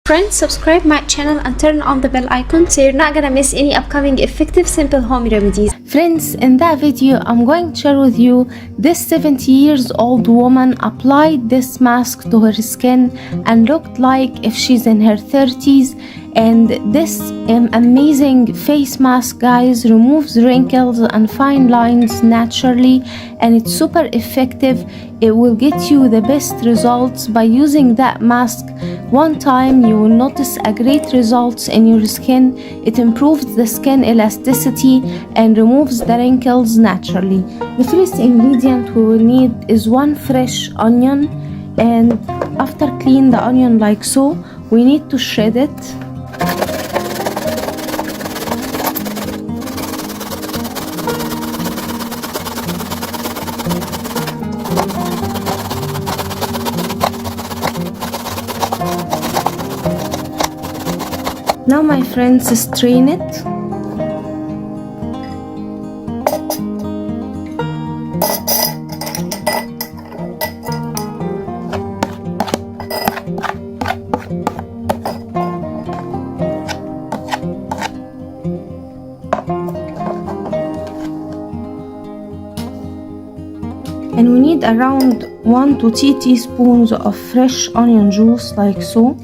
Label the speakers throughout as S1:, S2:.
S1: Friends, subscribe my channel and turn on the bell icon so you're not gonna miss any upcoming effective simple home remedies.
S2: Friends, in that video I'm going to share with you this 70 years old woman applied this mask to her skin and looked like if she's in her 30s. And this amazing face mask, guys, removes wrinkles and fine lines naturally, and it's super effective. It will get you the best results by using that mask one time. You will notice a great results in your skin. It improves the skin elasticity and removes the wrinkles naturally. The first ingredient we will need is one fresh onion, and after clean the onion like so, we need to shred it. Now, my friends, strain it. And we need around 1 to 2 teaspoons of fresh onion juice like so.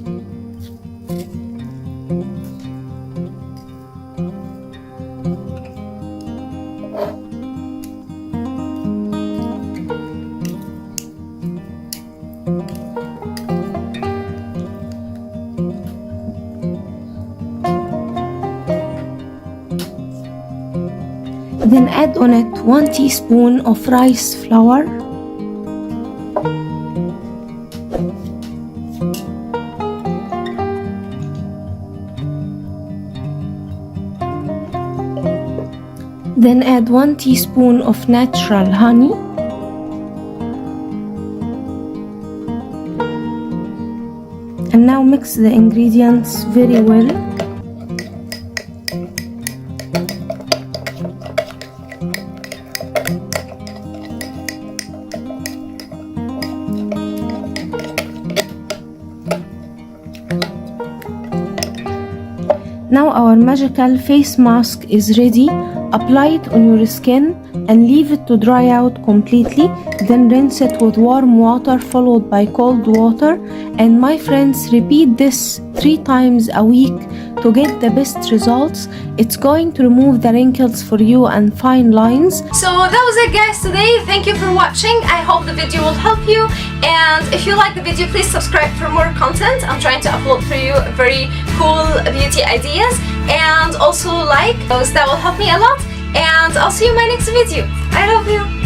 S2: Then add on it 1 teaspoon of rice flour, then add 1 teaspoon of natural honey, and now mix the ingredients very well. Now our magical face mask is ready. Apply it on your skin and leave it to dry out completely. Then rinse it with warm water followed by cold water. And my friends, repeat this 3 times a week to get the best results. It's going to remove the wrinkles for you and fine lines.
S1: So that was it, guys, today. Thank you for watching. I hope the video will help you. And if you like the video, please subscribe for more content. I'm trying to upload for you very cool beauty ideas. And also like those, that will help me a lot. And I'll see you in my next video. I love you.